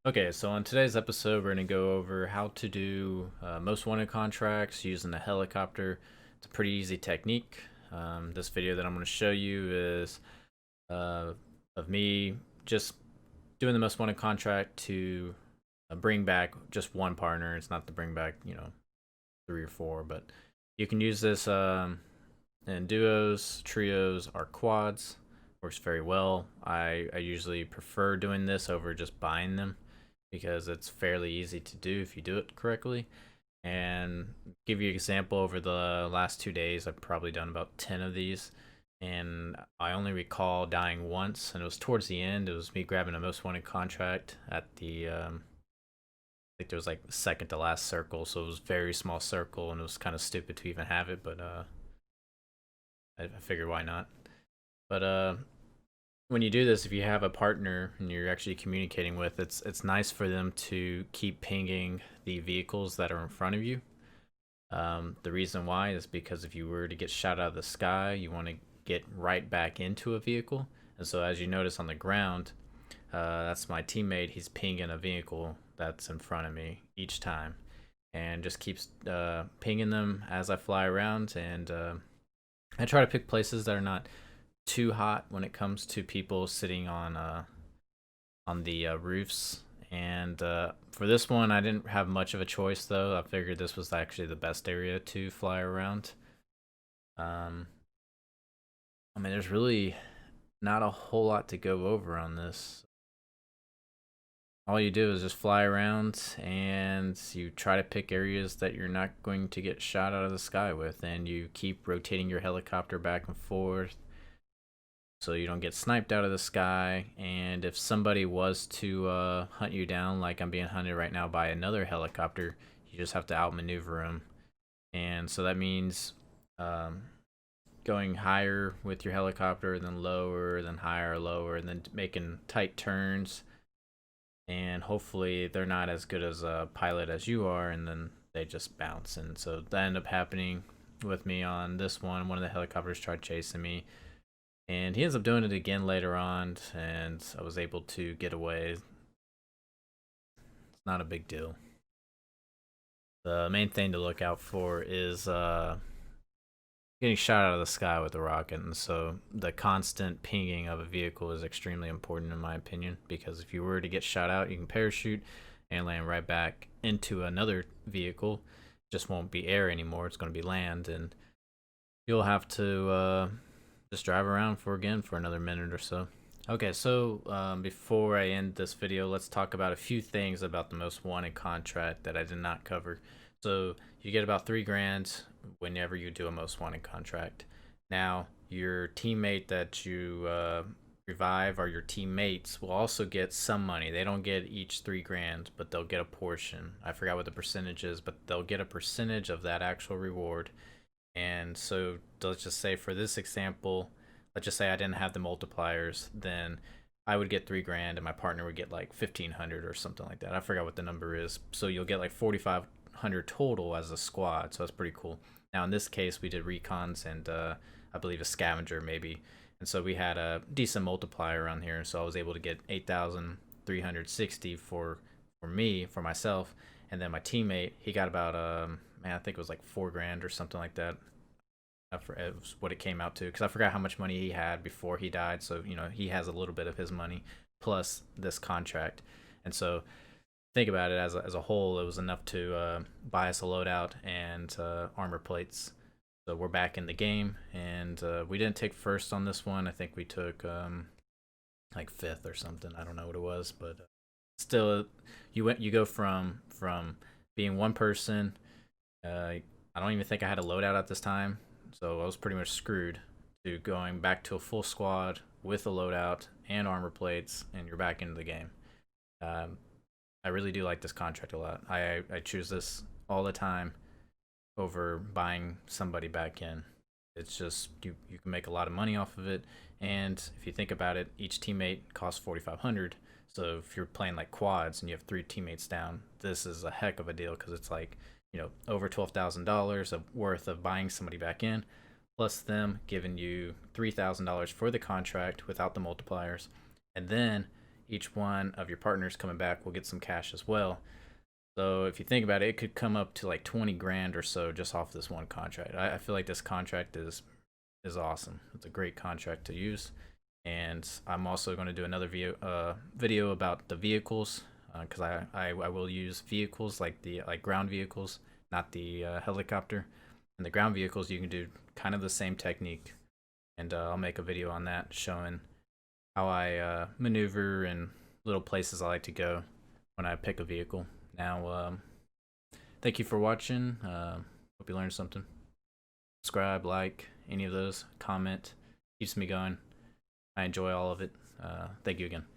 Okay, so on today's episode, we're going to go over how to do most wanted contracts using a helicopter. It's a pretty easy technique. This video that I'm going to show you is of me just doing the most wanted contract to bring back just one partner. It's not to bring back, 3 or 4, but you can use this in duos, trios, or quads. Works very well. I usually prefer doing this over just buying them, because it's fairly easy to do if you do it correctly. And give you an example, over the last 2 days I've probably done about 10 of these, and I only recall dying once, and it was towards the end. It was me grabbing a most wanted contract at the I think there was like the second to last circle, so it was a very small circle, and it was kind of stupid to even have it, but I figured why not. But when you do this, if you have a partner and you're actually communicating with, it's nice for them to keep pinging the vehicles that are in front of you. The reason why is because if you were to get shot out of the sky, you want to get right back into a vehicle. And so as you notice on the ground, that's my teammate. He's pinging a vehicle that's in front of me each time, and just keeps pinging them as I fly around. And I try to pick places that are not too hot when it comes to people sitting on the roofs. And for this one, I didn't have much of a choice, though. I figured this was actually the best area to fly around. I mean, there's really not a whole lot to go over on this. All you do is just fly around, and you try to pick areas that you're not going to get shot out of the sky with, and you keep rotating your helicopter back and forth so you don't get sniped out of the sky. And if somebody was to hunt you down, like I'm being hunted right now by another helicopter, you just have to outmaneuver them. And so that means going higher with your helicopter, then lower, then higher, lower, and then making tight turns. And hopefully they're not as good as a pilot as you are, and then they just bounce. And so that ended up happening with me on this one. One of the helicopters tried chasing me, and he ends up doing it again later on, and I was able to get away. It's not a big deal. The main thing to look out for is getting shot out of the sky with a rocket. And so the constant pinging of a vehicle is extremely important, in my opinion, because if you were to get shot out, you can parachute and land right back into another vehicle. It just won't be air anymore. It's going to be land, and you'll have to just drive around for another minute or so. Okay, so before I end this video, let's talk about a few things about the most wanted contract that I did not cover. So you get about $3,000 whenever you do a most wanted contract. Now, your teammate that you revive, or your teammates, will also get some money. They don't get each $3,000, but they'll get a portion. I forgot what the percentage is, but they'll get a percentage of that actual reward. And so let's just say, for this example, let's just say I didn't have the multipliers, then I would get $3,000 and my partner would get like 1,500 or something like that. I forgot what the number is. So you'll get like 4,500 total as a squad. So that's pretty cool. Now in this case, we did recons and I believe a scavenger maybe. And so we had a decent multiplier on here. So I was able to get 8,360 for myself. And then my teammate, he got about I think it was like $4,000 or something like that. It was what it came out to, because I forgot how much money he had before he died. So he has a little bit of his money plus this contract. And so think about it, as a whole, it was enough to buy us a loadout and armor plates. So we're back in the game, and we didn't take first on this one. I think we took like 5th or something. I don't know what it was, but still, you go from being one person. I don't even think I had a loadout at this time, so I was pretty much screwed, to going back to a full squad with a loadout and armor plates, and you're back into the game. I really do like this contract a lot. I choose this all the time over buying somebody back in. It's just, you can make a lot of money off of it. And if you think about it, each teammate costs 4,500. So if you're playing like quads and you have 3 teammates down, this is a heck of a deal, because it's like, over $12,000 worth of buying somebody back in, plus them giving you $3,000 for the contract without the multipliers, and then each one of your partners coming back will get some cash as well. So if you think about it, it could come up to like 20 grand or so just off this one contract. I feel like this contract is awesome. It's a great contract to use. And I'm also going to do another video about the vehicles, because I will use vehicles like ground vehicles, not the helicopter. And the ground vehicles, you can do kind of the same technique, and I'll make a video on that showing how I maneuver and little places I like to go when I pick a vehicle. Now, thank you for watching. Hope you learned something. Subscribe, like, any of those, comment, keeps me going. I enjoy all of it. Thank you again.